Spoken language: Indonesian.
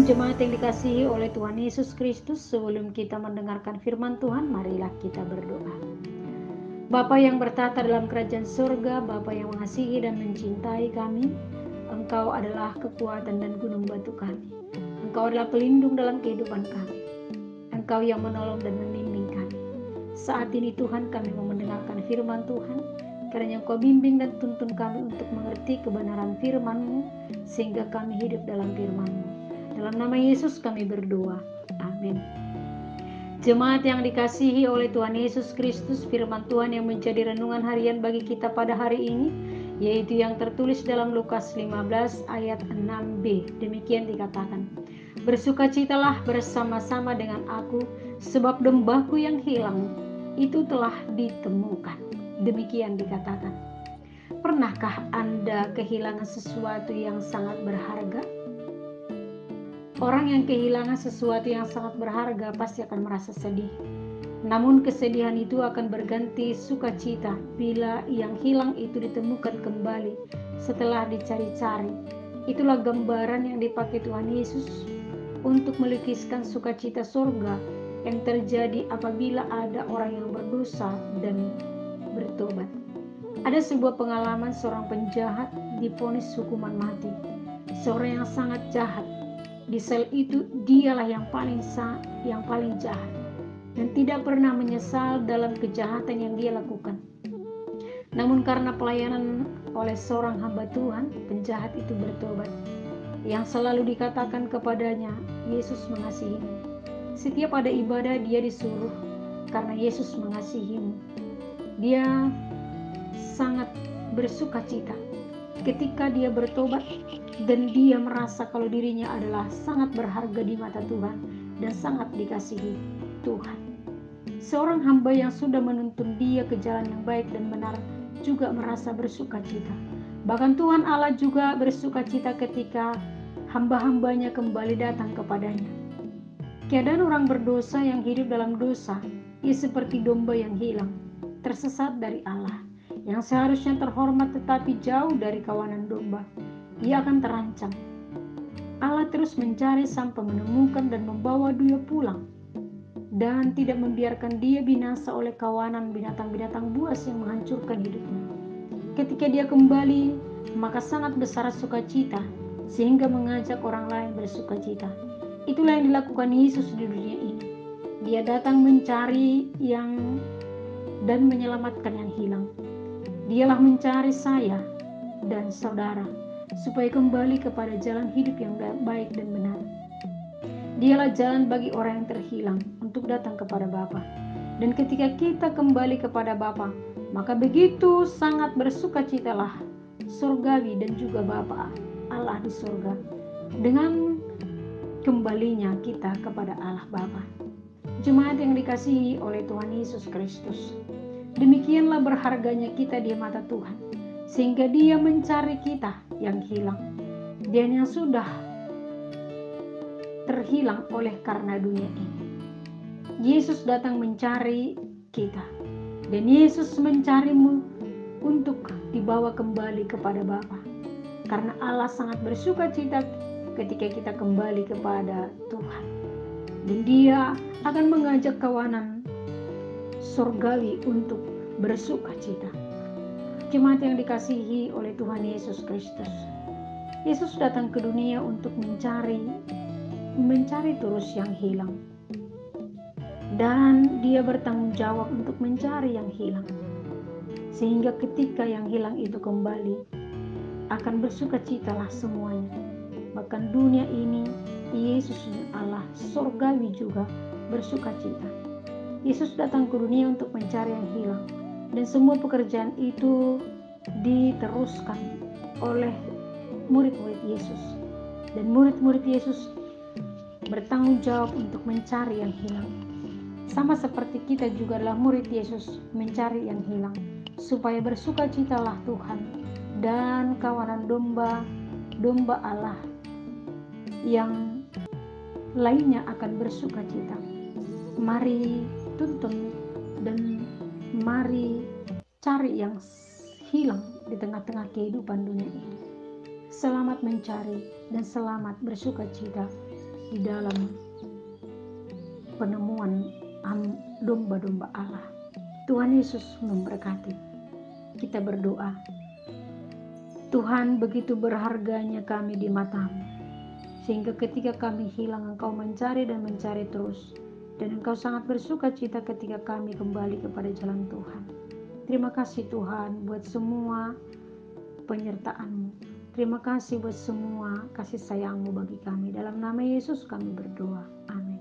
Jemaat yang dikasihi oleh Tuhan Yesus Kristus, sebelum kita mendengarkan firman Tuhan, marilah kita berdoa. Bapa yang bertata dalam kerajaan surga, Bapa yang mengasihi dan mencintai kami, Engkau adalah kekuatan dan gunung batu kami. Engkau adalah pelindung dalam kehidupan kami. Engkau yang menolong dan membimbing kami. Saat ini Tuhan, kami mau mendengarkan firman Tuhan, kiranya Engkau bimbing dan tuntun kami untuk mengerti kebenaran firman-Mu, sehingga kami hidup dalam firman-Mu. Dalam nama Yesus kami berdoa. Amin. Jemaat yang dikasihi oleh Tuhan Yesus Kristus, firman Tuhan yang menjadi renungan harian bagi kita pada hari ini, yaitu yang tertulis dalam Lukas 15 ayat 6b. Demikian dikatakan, bersukacitalah bersama-sama dengan aku, sebab dombaku yang hilang itu telah ditemukan. Demikian dikatakan. Pernahkah Anda kehilangan sesuatu yang sangat berharga? Orang yang kehilangan sesuatu yang sangat berharga pasti akan merasa sedih. Namun kesedihan itu akan berganti sukacita bila yang hilang itu ditemukan kembali setelah dicari-cari. Itulah gambaran yang dipakai Tuhan Yesus untuk melukiskan sukacita surga yang terjadi apabila ada orang yang berdosa dan bertobat. Ada sebuah pengalaman seorang penjahat divonis hukuman mati. Seorang yang sangat jahat. Di sel itu dialah yang paling jahat dan tidak pernah menyesal dalam kejahatan yang dia lakukan. Namun karena pelayanan oleh seorang hamba Tuhan, penjahat itu bertobat. Yang selalu dikatakan kepadanya, Yesus mengasihimu. Setiap ada ibadah dia disuruh karena Yesus mengasihimu. Dia sangat bersukacita ketika dia bertobat dan dia merasa kalau dirinya adalah sangat berharga di mata Tuhan dan sangat dikasihi Tuhan. Seorang hamba yang sudah menuntun dia ke jalan yang baik dan benar juga merasa bersukacita. Bahkan Tuhan Allah juga bersukacita ketika hamba-hambanya kembali datang kepadanya. Keadaan orang berdosa yang hidup dalam dosa, ia seperti domba yang hilang, tersesat dari Allah, yang seharusnya terhormat tetapi jauh dari kawanan domba. Ia akan terancam. Allah terus mencari sampai menemukan dan membawa dia pulang, dan tidak membiarkan dia binasa oleh kawanan binatang-binatang buas yang menghancurkan hidupnya. Ketika dia kembali, maka sangat besar sukacita sehingga mengajak orang lain bersukacita. Itulah yang dilakukan Yesus di dunia ini. Dia datang mencari dan menyelamatkan yang hilang. Dialah mencari saya dan saudara supaya kembali kepada jalan hidup yang baik dan benar. Dialah jalan bagi orang yang terhilang untuk datang kepada Bapa. Dan ketika kita kembali kepada Bapa, maka begitu sangat bersukacitalah surgawi dan juga Bapa Allah di surga dengan kembalinya kita kepada Allah Bapa. Jemaat yang dikasihi oleh Tuhan Yesus Kristus, demikianlah berharganya kita di mata Tuhan, sehingga Dia mencari kita yang hilang, dan yang sudah terhilang oleh karena dunia ini. Yesus datang mencari kita, dan Yesus mencarimu untuk dibawa kembali kepada Bapa, karena Allah sangat bersukacita ketika kita kembali kepada Tuhan, dan Dia akan mengajak kawanan surgawi untuk bersukacita. Jemaat yang dikasihi oleh Tuhan Yesus Kristus, Yesus datang ke dunia untuk mencari terus yang hilang, dan Dia bertanggung jawab untuk mencari yang hilang, sehingga ketika yang hilang itu kembali, akan bersukacitalah semuanya. Bahkan dunia ini, Yesus dan Allah surgawi juga bersukacita. Yesus datang ke dunia untuk mencari yang hilang, dan semua pekerjaan itu diteruskan oleh murid-murid Yesus, dan murid-murid Yesus bertanggung jawab untuk mencari yang hilang. Sama seperti kita juga adalah murid Yesus mencari yang hilang, supaya bersukacitalah Tuhan dan kawanan domba Allah yang lainnya akan bersukacita. Mari tuntun dan mari cari yang hilang di tengah-tengah kehidupan dunia ini. Selamat mencari dan selamat bersukacita di dalam penemuan domba-domba Allah. Tuhan Yesus memberkati. Kita berdoa. Tuhan, begitu berharganya kami di mata-Mu, sehingga ketika kami hilang Engkau mencari dan mencari terus, dan Engkau sangat bersuka cita ketika kami kembali kepada jalan Tuhan. Terima kasih Tuhan buat semua penyertaan-Mu. Terima kasih buat semua kasih sayang-Mu bagi kami. Dalam nama Yesus kami berdoa. Amin.